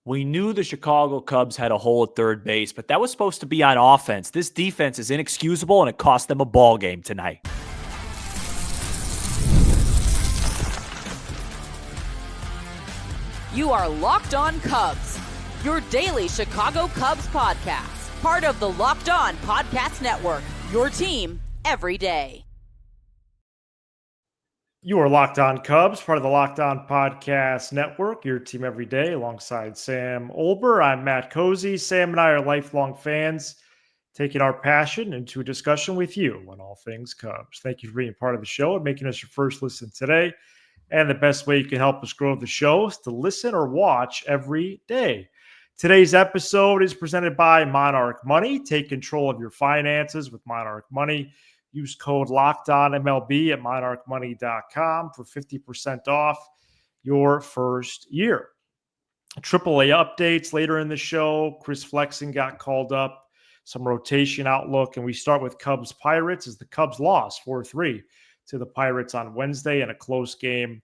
We knew the Chicago Cubs had a hole at third base, but that was supposed to be on offense. This defense is inexcusable, and it cost them a ball game tonight. You are Locked On Cubs, your daily Chicago Cubs podcast, part of the Locked On Podcast Network, your team every day. You are Locked On Cubs, part of the Locked On Podcast Network, your team every day, alongside Sam Olber. I'm Matt Cozy. Sam and I are lifelong fans, taking our passion into a discussion with you on all things Cubs. Thank you for being part of the show and making us your first listen today. And the best way you can help us grow the show is to listen or watch every day. Today's episode is presented by Monarch Money. Take control of your finances with Monarch Money. Use code LOCKEDONMLB at monarchmoney.com for 50% off your first year. AAA updates later in the show. Chris Flexen got called up, some rotation outlook, and we start with Cubs Pirates as the Cubs lost 4-3 to the Pirates on Wednesday in a close game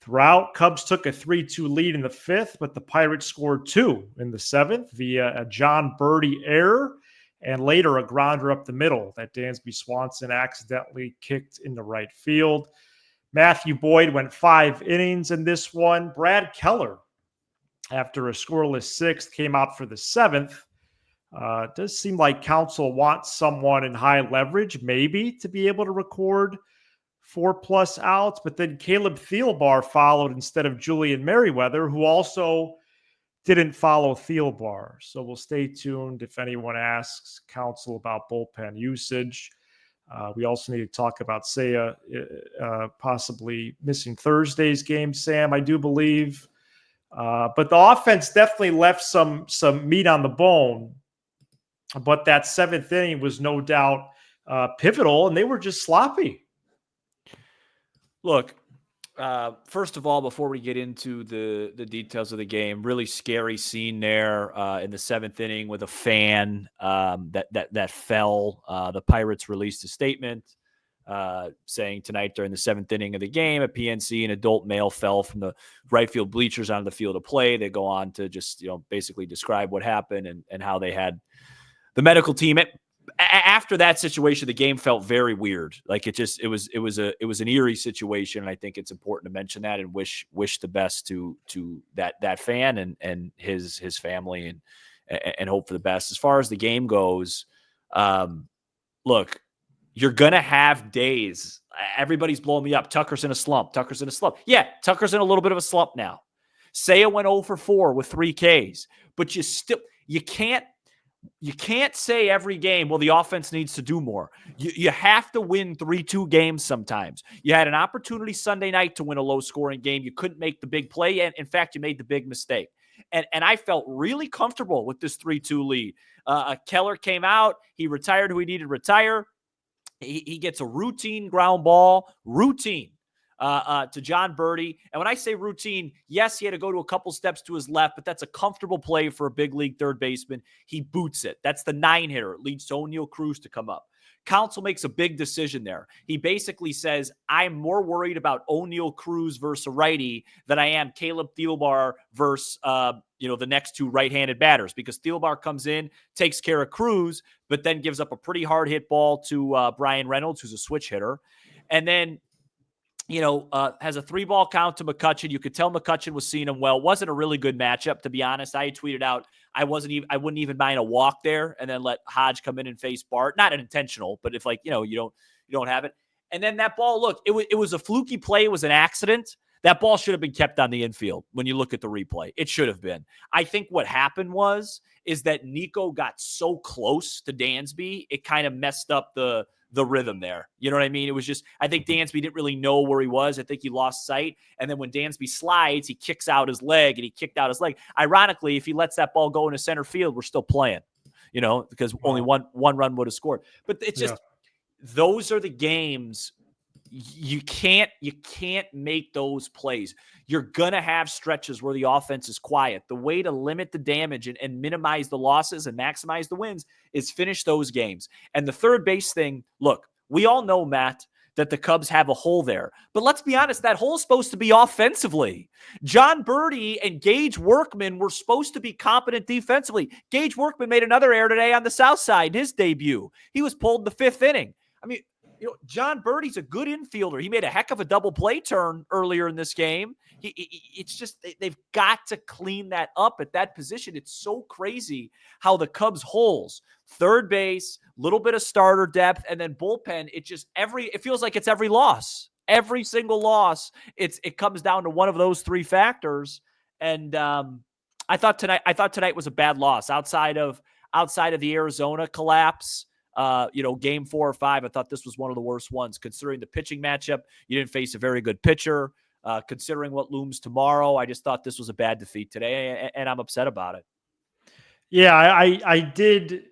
throughout. Cubs took a 3-2 lead in the fifth, but the Pirates scored two in the seventh via a John Birdie error, and later a grounder up the middle that Dansby Swanson accidentally kicked into right field. Matthew Boyd went 5 innings in this one. Brad Keller, after a scoreless sixth, came out for the seventh. It does seem like Counsell wants someone in high leverage, maybe, to be able to record 4+ outs, but then Caleb Thielbar followed instead of Julian Merriweather, who also didn't follow Thielbar. So we'll stay tuned if anyone asks Counsell about bullpen usage. We also need to talk about Seiya possibly missing Thursday's game, Sam, I do believe. But the offense definitely left some meat on the bone. But that seventh inning was no doubt pivotal, and they were just sloppy. Look, first of all, before we get into the details of the game, really scary scene there in the seventh inning with a fan that fell. The Pirates released a statement saying tonight during the seventh inning of the game, a PNC, an adult male, fell from the right field bleachers onto the field of play. They go on to just basically describe what happened and how they had the medical team. After that situation, the game felt very weird. Like it was an eerie situation, and I think it's important to mention that and wish the best to that fan and his family and hope for the best. As far as the game goes, look, you're gonna have days. Everybody's blowing me up. Tucker's in a slump. Yeah, Tucker's in a little bit of a slump now. Seiya went 0 for 4 with 3 Ks, but you can't say every game, well, the offense needs to do more. You have to win 3-2 games sometimes. You had an opportunity Sunday night to win a low-scoring game. You couldn't make the big play, and in fact, you made the big mistake. And I felt really comfortable with this 3-2 lead. Keller came out. He retired who he needed to retire. He gets a routine ground ball. To John Birdie. And when I say routine, yes, he had to go to a couple steps to his left, but that's a comfortable play for a big league third baseman. He boots it. That's the 9-hitter. It leads to O'Neal Cruz to come up. Counsell makes a big decision there. He basically says, I'm more worried about O'Neal Cruz versus a righty than I am Caleb Thielbar versus the next two right-handed batters, because Thielbar comes in, takes care of Cruz, but then gives up a pretty hard hit ball to Brian Reynolds, who's a switch hitter. And then has a 3-ball count to McCutchen. You could tell McCutchen was seeing him well. Wasn't a really good matchup, to be honest. I tweeted out I wouldn't even mind a walk there and then let Hodge come in and face Bart. Not an intentional, but if you don't have it. And then that ball, look, it was a fluky play. It was an accident. That ball should have been kept on the infield when you look at the replay. It should have been. I think what happened is that Nico got so close to Dansby, it kind of messed up the rhythm there. You know what I mean? It was just, I think Dansby didn't really know where he was. I think he lost sight. And then when Dansby slides, he kicks out his leg, and he kicked out his leg. Ironically, if he lets that ball go into center field, we're still playing, because only one run would have scored. But it's just, those are the games. You can't make those plays. You're going to have stretches where the offense is quiet. The way to limit the damage and minimize the losses and maximize the wins is finish those games. And the third base thing, look, we all know, Matt, that the Cubs have a hole there. But let's be honest, that hole is supposed to be offensively. John Birdie and Gage Workman were supposed to be competent defensively. Gage Workman made another error today on the south side, his debut. He was pulled in the 5th inning. I mean, John Birdie's a good infielder. He made a heck of a double play turn earlier in this game. It's just they've got to clean that up at that position. It's so crazy how the Cubs holes, third base, little bit of starter depth, and then bullpen. It feels like it's every loss, every single loss. It comes down to one of those 3 factors. And I thought tonight was a bad loss outside of the Arizona collapse. Game 4 or 5, I thought this was one of the worst ones considering the pitching matchup. You didn't face a very good pitcher. Considering what looms tomorrow, I just thought this was a bad defeat today, and I'm upset about it. Yeah, I did.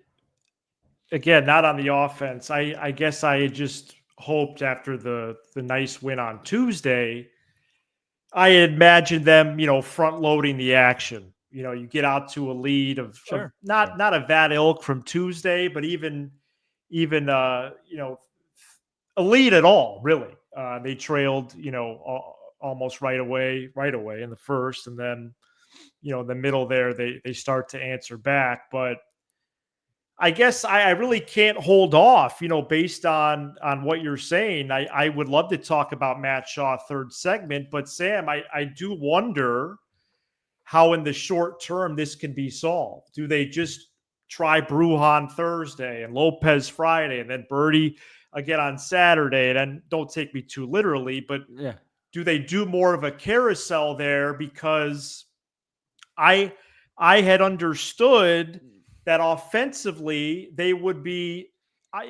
Again, not on the offense. I guess I had just hoped after the nice win on Tuesday, I had imagined them, front loading the action. You get out to a lead of not a bad ilk from Tuesday, but even a lead at all, really. They trailed, almost right away in the first, and then, in the middle there, they start to answer back. But I guess I really can't hold off, based on what you're saying. I would love to talk about Matt Shaw third segment, but Sam, I do wonder how in the short term this can be solved. Do they just try Brujan Thursday and Lopez Friday and then Birdie again on Saturday? And then don't take me too literally, but do they do more of a carousel there? Because I had understood that offensively they would be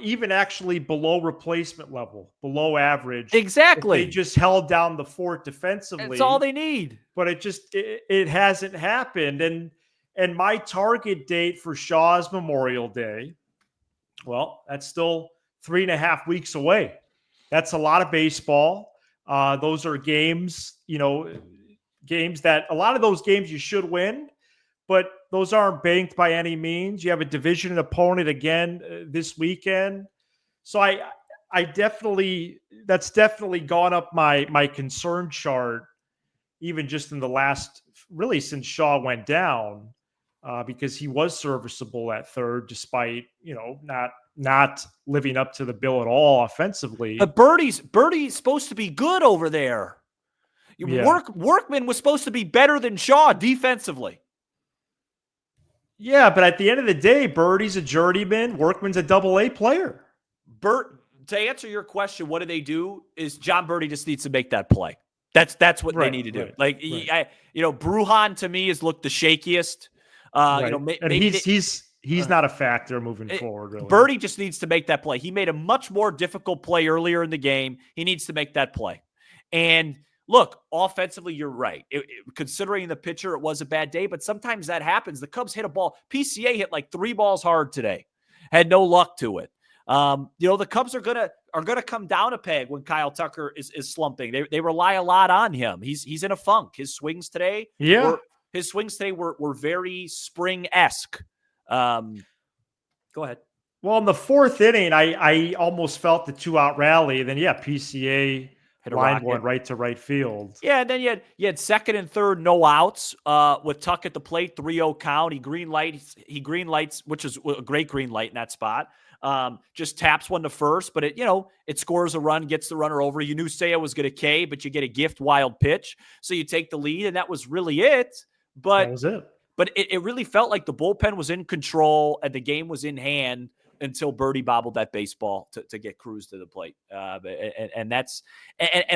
even actually below replacement level, below average. Exactly. If they just held down the fort defensively. That's all they need. But it hasn't happened. And my target date for Shaw's Memorial Day, well, that's still 3.5 weeks away. That's a lot of baseball. Those are games, games that a lot of those games you should win, but those aren't banked by any means. You have a division opponent again this weekend. So that's definitely gone up my concern chart, even just in the last, really since Shaw went down, because he was serviceable at third, despite, not living up to the bill at all offensively. But Birdie's supposed to be good over there. Yeah. Workman was supposed to be better than Shaw defensively. Yeah, but at the end of the day, Birdie's a journeyman. Workman's a Double-A player. To answer your question, what do they do? Is John Birdie just needs to make that play. That's what they need to do. Brujan to me has looked the shakiest. He's not a factor moving forward. Really. Birdie just needs to make that play. He made a much more difficult play earlier in the game. He needs to make that play. And look, offensively, you're right. Considering the pitcher, it was a bad day, but sometimes that happens. The Cubs hit a ball. PCA hit like 3 balls hard today. Had no luck to it. The Cubs are gonna come down a peg when Kyle Tucker is slumping. They rely a lot on him. He's in a funk. His swings today, were very spring-esque. Go ahead. Well, in the 4th inning, I almost felt the 2-out rally. Then PCA line one right to right field. Yeah, and then you had second and third no outs with Tuck at the plate, 3-0 count. He green lights, which is a great green light in that spot. Just taps one to first, but it scores a run, gets the runner over. You knew Seiya was going to K, but you get a gift wild pitch. So you take the lead, and that was really it. But that was it. But it really felt like the bullpen was in control and the game was in hand until Birdie bobbled that baseball to get Cruz to the plate. And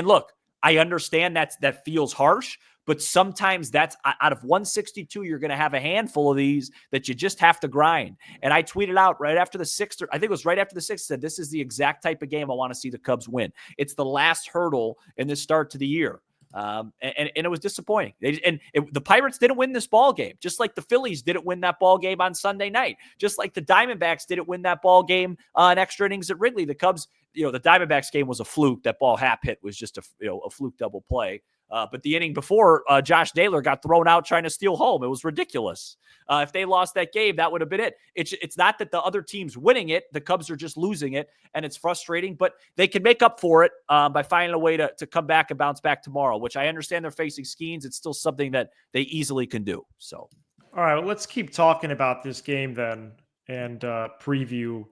look, I understand that feels harsh, but sometimes that's out of 162, you're going to have a handful of these that you just have to grind. And I tweeted out right after the 6th, I think it was right after the 6th, said this is the exact type of game I want to see the Cubs win. It's the last hurdle in this start to the year. And it was disappointing. The Pirates didn't win this ball game, just like the Phillies didn't win that ball game on Sunday night, just like the Diamondbacks didn't win that ball game in extra innings at Wrigley. The Cubs, the Diamondbacks game was a fluke. That ball Hap hit was just a fluke double play. But the inning before, Josh Naylor got thrown out trying to steal home. It was ridiculous. If they lost that game, that would have been it. It's not that the other team's winning it. The Cubs are just losing it, and it's frustrating. But they can make up for it by finding a way to come back and bounce back tomorrow, which I understand they're facing Skeens. It's still something that they easily can do. So, all right, well, let's keep talking about this game then and preview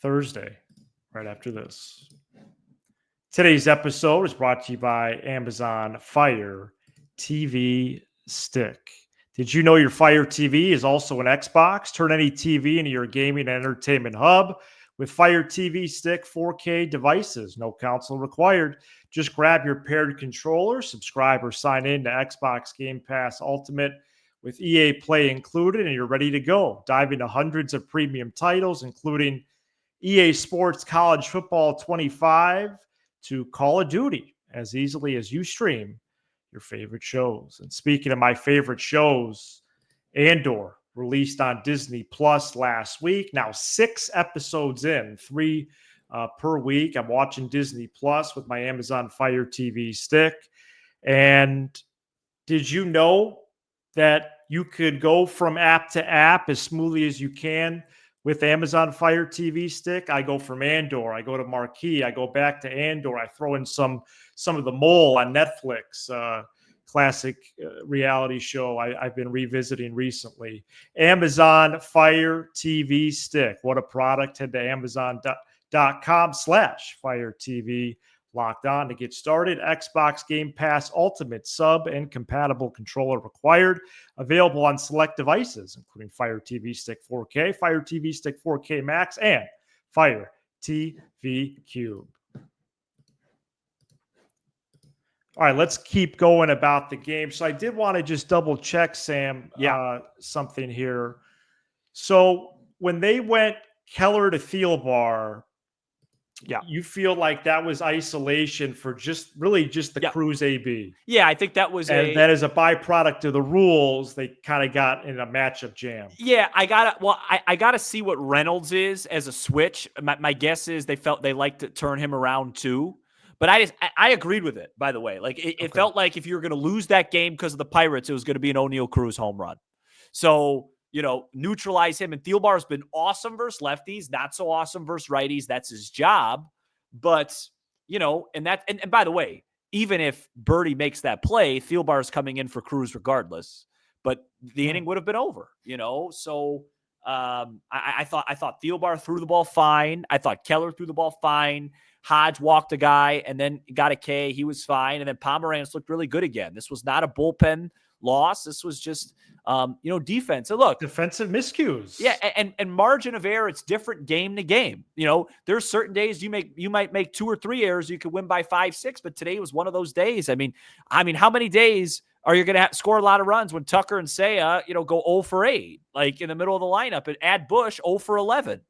Thursday right after this. Today's episode is brought to you by Amazon Fire TV Stick. Did you know your Fire TV is also an Xbox? Turn any TV into your gaming and entertainment hub with Fire TV Stick 4K devices. No console required. Just grab your paired controller, subscribe or sign in to Xbox Game Pass Ultimate with EA Play included, and you're ready to go. Dive into hundreds of premium titles, including EA Sports College Football 25 to Call of Duty, as easily as you stream your favorite shows. And speaking of my favorite shows, Andor released on Disney Plus last week. Now 6 episodes in, 3 per week. I'm watching Disney Plus with my Amazon Fire TV Stick. And did you know that you could go from app to app as smoothly as you can with Amazon Fire TV Stick? I go from Andor, I go to Marquee, I go back to Andor, I throw in some of the Mole on Netflix, classic reality show I've been revisiting recently. Amazon Fire TV Stick. What a product. Head to amazon.com/Fire TV Locked On to get started. Xbox Game Pass Ultimate sub and compatible controller required. Available on select devices, including Fire TV Stick 4K, Fire TV Stick 4K Max, and Fire TV Cube. All right, let's keep going about the game. So I did want to just double check, Sam, something here. So when they went Keller to Thielbar, you feel like that was isolation for just the Cruz AB. Yeah, I think that was that is a byproduct of the rules. They kind of got in a matchup jam. Yeah, I gotta see what Reynolds is as a switch. My guess is they felt they liked to turn him around too. But I agreed with it, by the way. Like it felt like if you were going to lose that game because of the Pirates, it was going to be an O'Neal Cruz home run. So, neutralize him. And Thielbar's been awesome versus lefties, not so awesome versus righties. That's his job. But, and by the way, even if Birdie makes that play, Thielbar's coming in for Cruz regardless. But the inning would have been over, So I thought Thielbar threw the ball fine. I thought Keller threw the ball fine. Hodge walked a guy and then got a K. He was fine. And then Pomeranz looked really good again. This was not a bullpen loss. This was just, defense. So look, defensive miscues. Yeah. And margin of error, it's different game to game. There's certain days you might make 2 or 3 errors. You could win by 5, 6, but today was one of those days. I mean, how many days are you going to score a lot of runs when Tucker and Seiya, go 0 for 8, like in the middle of the lineup, and add Bush 0 for 11?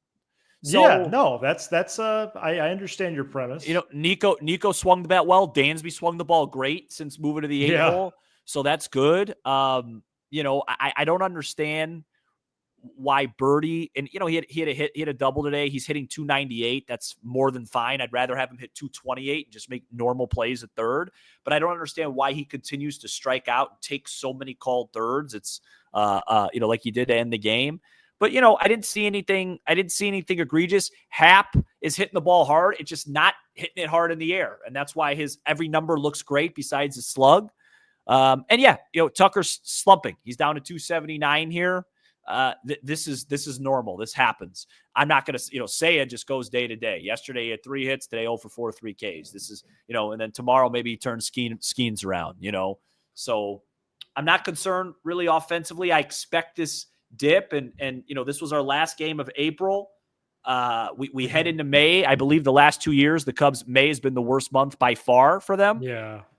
So, that's I understand your premise. Nico swung the bat well. Dansby swung the ball great since moving to the 8-hole. So that's good. I don't understand why Birdie, and he had a double today. He's hitting 298. That's more than fine. I'd rather have him hit 228 and just make normal plays at third. But I don't understand why he continues to strike out and take so many called thirds. It's like he did to end the game. But, I didn't see anything egregious. Hap is hitting the ball hard. It's just not hitting it hard in the air. And that's why his every number looks great besides his slug. Tucker's slumping. He's down to 279 here. This is normal. This happens. I'm not going to, Seiya just goes day to day. Yesterday he had 3 hits. Today 0 for 4, 3 Ks. This is, and then tomorrow maybe he turns Skeens around, So I'm not concerned really offensively. I expect this dip and this was our last game of April. We head into May. I believe the last 2 years the Cubs, May has been the worst month by far for them.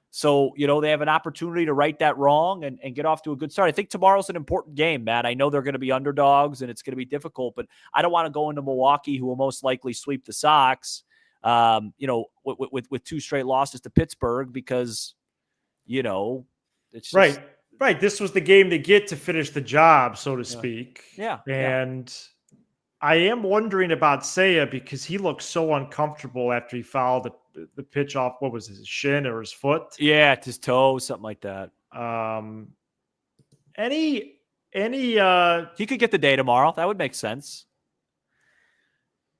So they have an opportunity to right that wrong and get off to a good start. I think tomorrow's an important game, Matt. I know they're going to be underdogs and it's going to be difficult, but I don't want to go into Milwaukee, who will most likely sweep the Sox, with 2 straight losses to Pittsburgh, because it's just, Right. This was the game to get to finish the job, so to speak. Yeah. And I am wondering about Seiya because he looked so uncomfortable after he fouled the pitch off, what was his shin or his foot? Yeah, it's his toe, something like that. Any He could get the day tomorrow. That would make sense.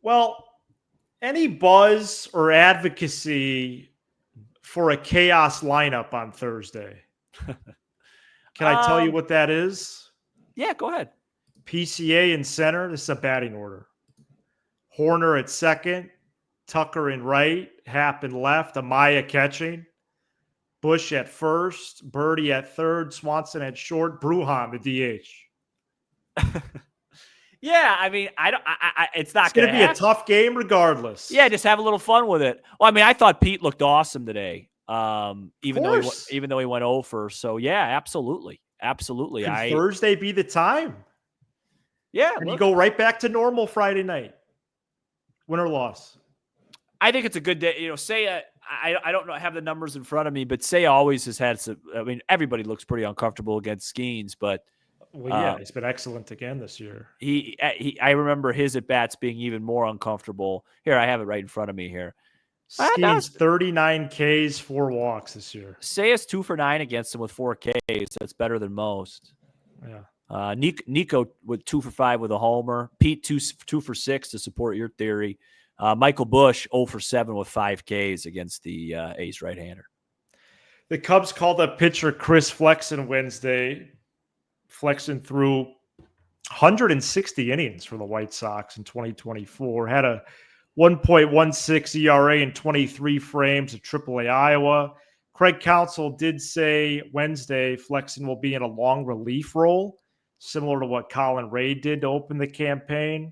Well, any buzz or advocacy for a chaos lineup on Thursday? Can I tell you what that is? Yeah, go ahead. PCA in center. This is a batting order. Horner at second, Tucker in right, Happ in left, Amaya catching, Bush at first, Birdie at third, Swanson at short, Bruhan the DH. Yeah, I mean, it's not going to be a tough game regardless. Yeah, just have a little fun with it. Well, I mean, I thought Pete looked awesome today, even though he went over. So yeah, absolutely. Could Thursday be the time? Yeah, and you go right back to normal Friday night, win or loss. I think it's a good day. You know, Seiya, I don't know, have the numbers in front of me, but Seiya always has had some. I mean, everybody looks pretty uncomfortable against Skeens, but. Well, yeah, he's been excellent again this year. I remember his at bats being even more uncomfortable. Here, I have it right in front of me here. Skeens 39 Ks, 4 walks this year. Seiya's 2 for 9 against him with 4 Ks. That's better than most. Yeah. Nico with 2 for 5 with a homer. Pete 2 for 6 to support your theory. Michael Bush 0 for 7 with 5 Ks against the ace right-hander. The Cubs called up pitcher Chris Flexen Wednesday. Flexen threw 160 innings for the White Sox in 2024. Had a 1.16 ERA in 23 frames at AAA Iowa. Craig Counsell did say Wednesday Flexen will be in a long relief role, similar to what Colin Ray did to open the campaign.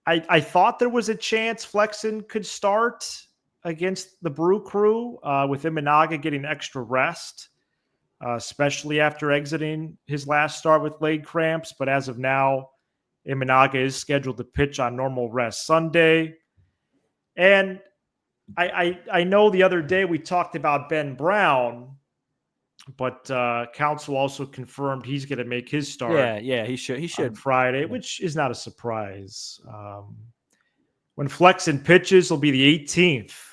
I thought there was a chance Flexen could start against the Brew Crew with Imanaga getting extra rest. Especially after exiting his last start with leg cramps. But as of now, Imanaga is scheduled to pitch on normal rest Sunday. And I know the other day we talked about Ben Brown, but Counsell also confirmed he's going to make his start. Yeah, he should on Friday, which is not a surprise. When Flexen pitches, will be the 18th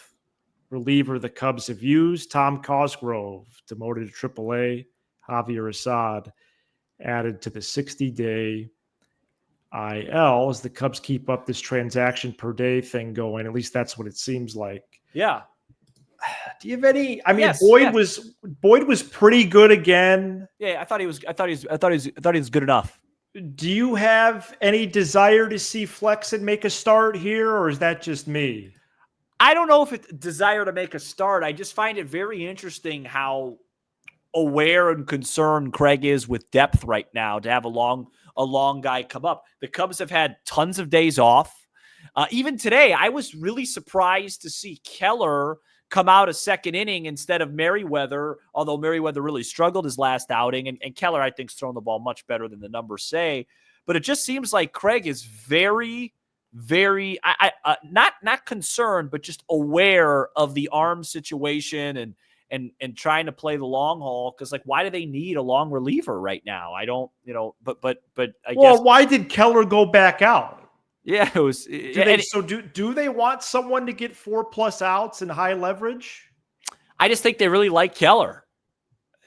reliever the Cubs have used. Tom Cosgrove, demoted to AAA. Javier Assad added to the 60-day IL as the Cubs keep up this transaction per day thing going. At least that's what it seems like. Yeah. Do you have any? I mean, yes, Boyd was pretty good again. Yeah, I thought he was good enough. Do you have any desire to see Flexen make a start here, or is that just me? I don't know if it's desire to make a start. I just find it very interesting how aware and concerned Craig is with depth right now to have a long guy come up. The Cubs have had tons of days off. Even today, I was really surprised to see Keller come out a second inning instead of Merriweather, although Merriweather really struggled his last outing. And Keller, I think, is throwing the ball much better than the numbers say. But it just seems like Craig is very not concerned, but just aware of the arm situation and trying to play the long haul. Cause like, why do they need a long reliever right now? I don't, but I guess. Why did Keller go back out? Yeah, it was. Do they want someone to get 4+ outs and high leverage? I just think they really like Keller.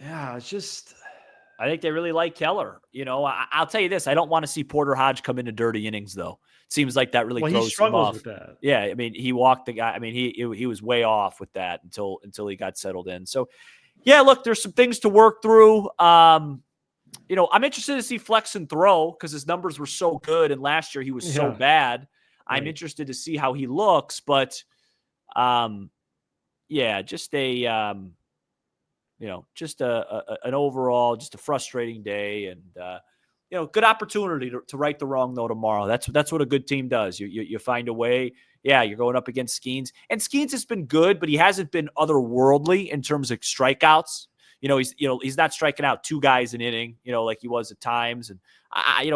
Yeah, I think they really like Keller. I'll tell you this. I don't want to see Porter Hodge come into dirty innings though. Seems like that really throws him off. With that. Yeah, I mean, he walked the guy. I mean, he was way off with that until he got settled in. So, yeah, look, there's some things to work through. I'm interested to see Flexen throw because his numbers were so good, and last year he was so bad. Right. I'm interested to see how he looks, but, just an overall, just a frustrating day, and good opportunity to right the wrong though tomorrow. That's what a good team does. You find a way. Yeah, you're going up against Skeens, and Skeens has been good, but he hasn't been otherworldly in terms of strikeouts. He's not striking out 2 guys an inning, like he was at times. And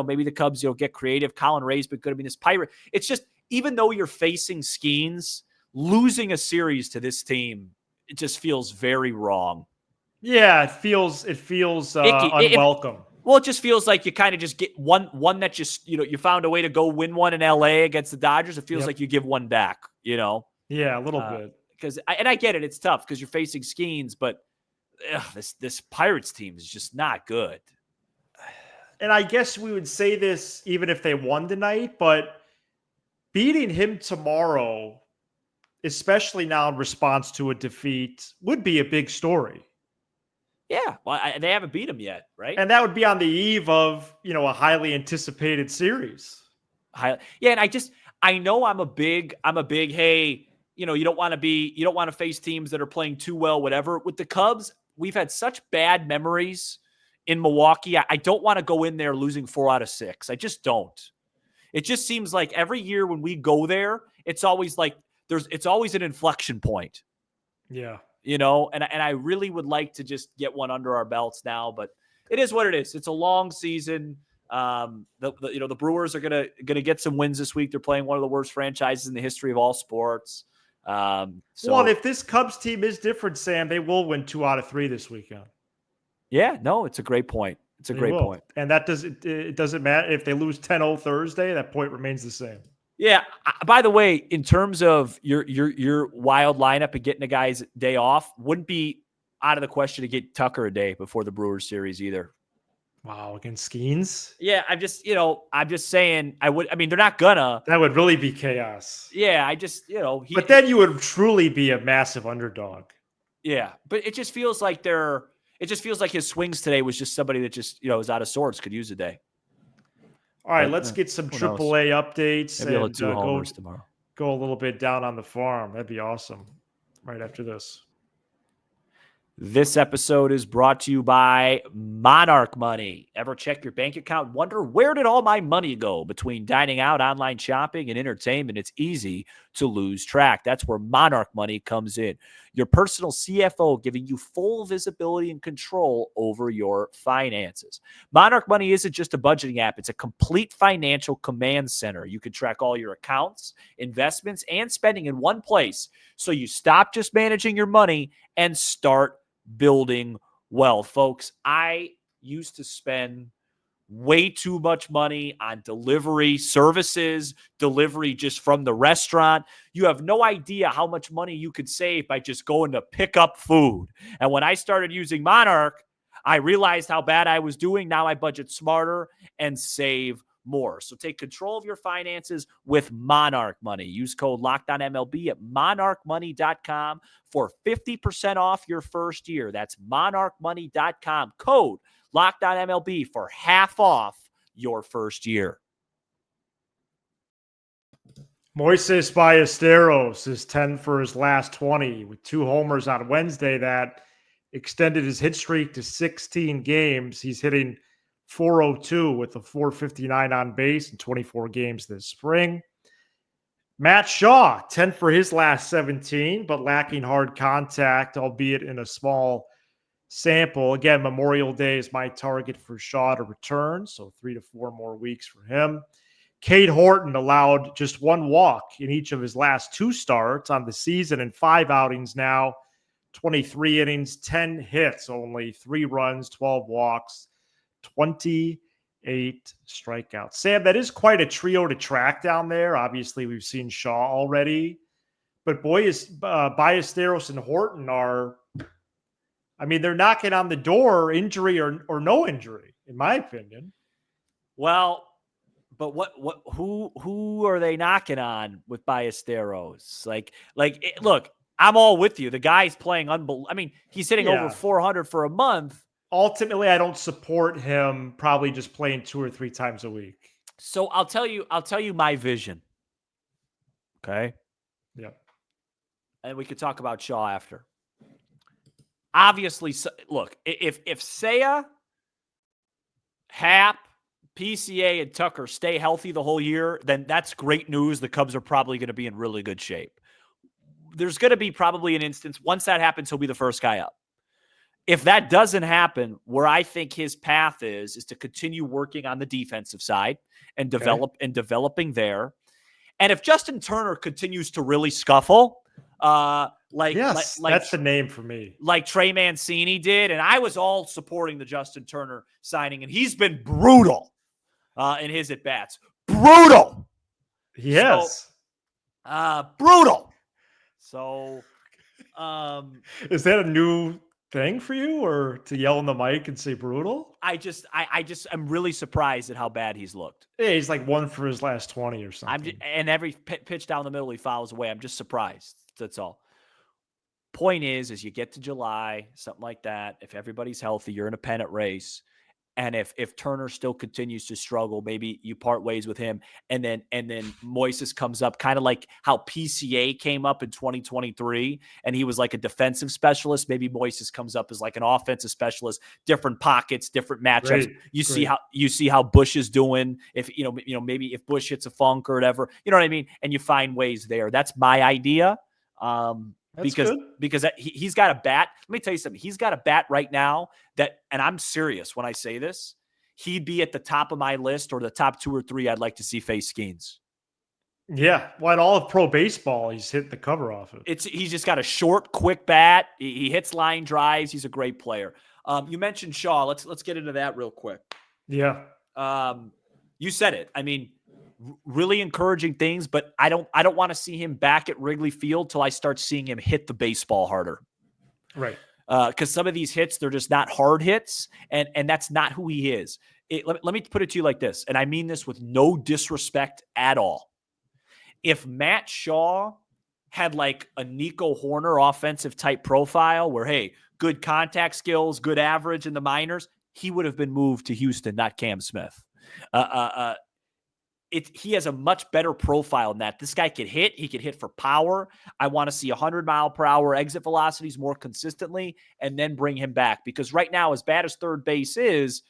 maybe the Cubs, get creative. Colin Ray's been good. I mean, this Pirate. It's just, even though you're facing Skeens, losing a series to this team, it just feels very wrong. Yeah, it feels unwelcome. Well, it just feels like you kind of just get one that just, you found a way to go win one in LA against the Dodgers. It feels like you give one back, Yeah, a little bit. because I get it. It's tough because you're facing Skeens, but this Pirates team is just not good. And I guess we would say this even if they won tonight, but beating him tomorrow, especially now in response to a defeat, would be a big story. Yeah, well, they haven't beat him yet, right? And that would be on the eve of, a highly anticipated series. Yeah, and I know I'm a big, hey, you don't want to face teams that are playing too well, whatever. With the Cubs, we've had such bad memories in Milwaukee. I don't want to go in there losing 4 out of 6. I just don't. It just seems like every year when we go there, it's always like it's always an inflection point. Yeah. And I really would like to just get one under our belts now, but it is what it is. It's a long season. The Brewers are gonna get some wins this week. They're playing one of the worst franchises in the history of all sports. Well, if this Cubs team is different, Sam, they will win 2 out of 3 this weekend. Yeah, no, it's a great point. It's a great point. And that it doesn't matter if they lose 10-0 Thursday, that point remains the same. Yeah. By the way, in terms of your wild lineup and getting a guy's day off, wouldn't be out of the question to get Tucker a day before the Brewers series either. Wow, against Skeens? Yeah, I'm just saying they're not gonna. That would really be chaos. Yeah, but then you would truly be a massive underdog. Yeah, but it just feels like his swings today was just somebody that just, is out of sorts, could use a day. All right, let's get some AAA updates. Maybe I'll 2 homers tomorrow. Go a little bit down on the farm. That'd be awesome. Right after this. This episode is brought to you by Monarch Money. Ever check your bank account and wonder, where did all my money go? Between dining out, online shopping, and entertainment, it's easy to lose track. That's where Monarch Money comes in. Your personal CFO, giving you full visibility and control over your finances. Monarch Money isn't just a budgeting app. It's a complete financial command center. You can track all your accounts, investments, and spending in one place, so you stop just managing your money and start building wealth. Folks, I used to spend way too much money on delivery services, delivery just from the restaurant. You have no idea how much money you could save by just going to pick up food. And when I started using Monarch, I realized how bad I was doing. Now I budget smarter and save more. So take control of your finances with Monarch Money. Use code LOCKEDONMLB at monarchmoney.com for 50% off your first year. That's monarchmoney.com. Code LOCKEDONMLB for half off your first year. Moises Ballesteros is 10 for his last 20 with 2 homers on Wednesday. That extended his hit streak to 16 games. He's hitting .402 with a .459 on base in 24 games this spring. Matt Shaw, 10 for his last 17, but lacking hard contact, albeit in a small sample. Again, Memorial Day is my target for Shaw to return, so 3 to 4 more weeks for him. Cade Horton allowed just 1 walk in each of his last 2 starts on the season and 5 outings now. 23 innings, 10 hits, only 3 runs, 12 walks, 28 strikeouts. Sam, that is quite a trio to track down there. Obviously, we've seen Shaw already, but Ballesteros and Horton are, they're knocking on the door, injury or no injury, in my opinion. Well, but who are they knocking on with Ballesteros? Look, I'm all with you. The guy's playing unbelievable. He's hitting over 400 for a month. Ultimately, I don't support him probably just playing 2 or 3 times a week. So I'll tell you my vision. Okay? Yeah. And we could talk about Shaw after. Obviously, look, if Seiya, Happ, PCA, and Tucker stay healthy the whole year, then that's great news. The Cubs are probably going to be in really good shape. There's going to be probably an instance, once that happens, he'll be the first guy up. If that doesn't happen, where I think his path is to continue working on the defensive side and developing there. And if Justin Turner continues to really scuffle, that's the name for me, like Trey Mancini did, and I was all supporting the Justin Turner signing, and he's been brutal in his at bats. Brutal. Yes. Brutal. So Is that a new thing for you, or to yell in the mic and say brutal? I'm really surprised at how bad he's looked. Yeah, he's like 1 for his last 20 or something. And every pitch down the middle he fouls away. I'm just surprised. That's all. Point is you get to July, something like that. If everybody's healthy, you're in a pennant race. And if Turner still continues to struggle, maybe you part ways with him. And then Moises comes up, kind of like how PCA came up in 2023, and he was like a defensive specialist. Maybe Moises comes up as like an offensive specialist, different pockets, different matchups. You see how Bush is doing. If maybe if Bush hits a funk or whatever, you know what I mean? And you find ways there. That's my idea. Because he's got a bat. Let me tell you something. He's got a bat right now that, and I'm serious when I say this, he'd be at the top of my list or the top 2 or 3 I'd like to see face Skeens. Yeah. Well, in all of pro baseball, he's hit the cover off it. He's just got a short, quick bat. He hits line drives. He's a great player. You mentioned Shaw. Let's get into that real quick. Yeah. You said it. I mean, really encouraging things, but I don't want to see him back at Wrigley Field till I start seeing him hit the baseball harder. Right. Because some of these hits, they're just not hard hits, and that's not who he is. Let me put it to you like this, and I mean this with no disrespect at all. If Matt Shaw had like a Nico Horner offensive type profile where, hey, good contact skills, good average in the minors, he would have been moved to Houston, not Cam Smith. He has a much better profile than that. This guy could hit. He could hit for power. I want to see 100-mile-per-hour exit velocities more consistently, and then bring him back. Because right now, as bad as third base is,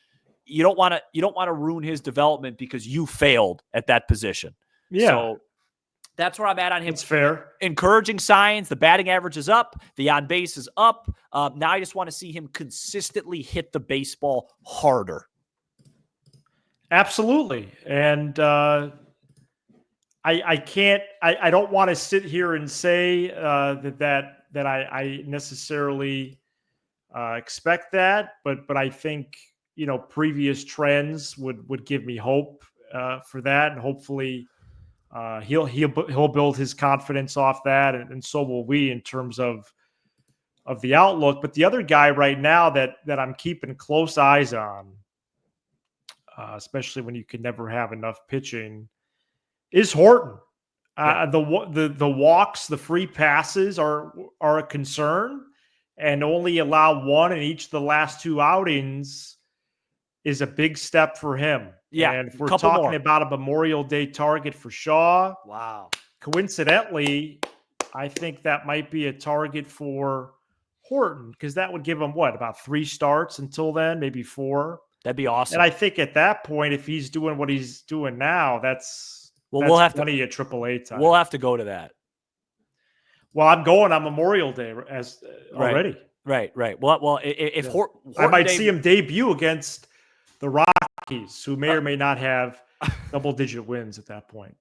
you don't want to ruin his development because you failed at that position. Yeah. So that's where I'm at on him. It's fair. Encouraging signs. The batting average is up. The on base is up. Now I just want to see him consistently hit the baseball harder. Absolutely. And I don't want to sit here and say that I necessarily expect that, but I think, previous trends would give me hope for that. And hopefully he'll build his confidence off that. And so will we in terms of the outlook. But the other guy right now that I'm keeping close eyes on, especially when you can never have enough pitching, is Horton. The walks, the free passes are a concern, and only allow 1 in each of the last 2 outings is a big step for him. Yeah, and if we're talking about a Memorial Day target for Shaw, wow. Coincidentally, I think that might be a target for Horton, because that would give him about 3 starts until then, maybe 4. That'd be awesome. And I think at that point, if he's doing what he's doing now, that's we'll have plenty of AAA time. We'll have to go to that. Well, I'm going on Memorial Day already. Right. Well, if Horton I might see him debut against the Rockies, who may or may not have double-digit wins at that point.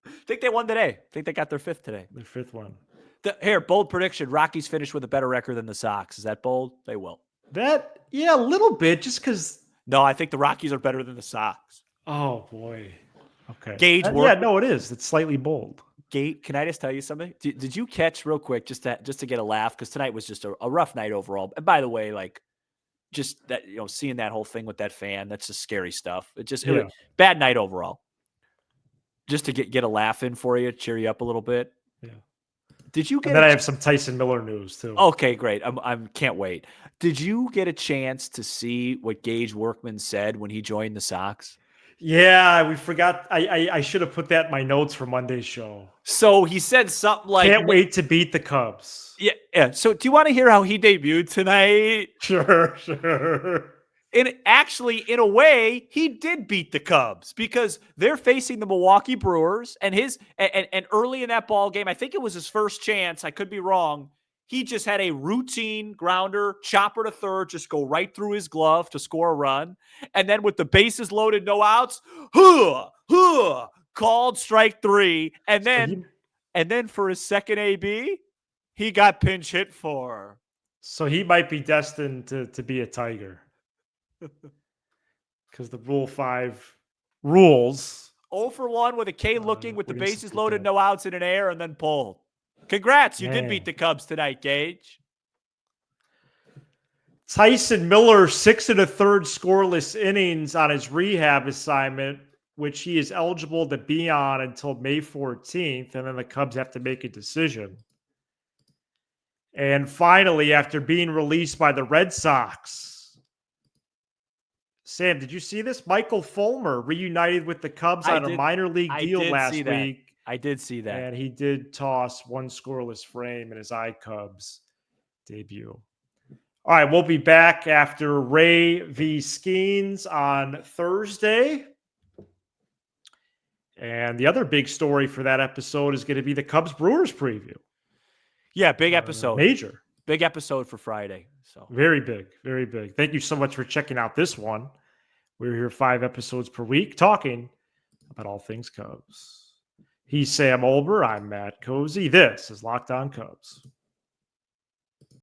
I think they won today. I think they got their 5th today. Their 5th one. Here, bold prediction: Rockies finish with a better record than the Sox. Is that bold? They will. A little bit, just because. No, I think the Rockies are better than the Sox. Oh boy. Okay. Gage. It is. It's slightly bold. Gage, can I just tell you something? Did you catch real quick just to get a laugh? Because tonight was just a rough night overall. And by the way, like, just that, seeing that whole thing with that fan, that's just scary stuff. It was bad night overall. Just to get a laugh in for you, cheer you up a little bit. Yeah. Did you get? And then I have some Tyson Miller news too. Okay, great. I'm can't wait. Did you get a chance to see what Gage Workman said when he joined the Sox? Yeah, we forgot. I should have put that in my notes for Monday's show. So he said something like, "Can't wait to beat the Cubs." Yeah. So do you want to hear how he debuted tonight? Sure. And actually, in a way, he did beat the Cubs because they're facing the Milwaukee Brewers, and and early in that ball game, I think it was his first chance. I could be wrong. He just had a routine grounder, chopper to third, just go right through his glove to score a run. And then with the bases loaded, no outs, called strike 3. And then for his second AB, he got pinch hit for. So he might be destined to be a Tiger. Because the Rule 5 rules. 0 for 1 with a K looking with the bases loaded, no outs in an air, and then pulled. Congrats. You Man. did beat the Cubs tonight, Gage. Tyson Miller, 6 1/3 scoreless innings on his rehab assignment, which he is eligible to be on until May 14th. And then the Cubs have to make a decision. And finally, after being released by the Red Sox, Sam, did you see this? Michael Fulmer reunited with the Cubs on a minor league deal last week. I did see that. And he did toss one scoreless frame in his iCubs debut. All right, we'll be back after Ray v. Skeens on Thursday. And the other big story for that episode is going to be the Cubs Brewers preview. Yeah, big episode. Major. Big episode for Friday. So very big, very big. Thank you so much for checking out this one. We're here 5 episodes per week talking about all things Cubs. He's Sam Olber. I'm Matt Cozy. This is Locked On Cubs.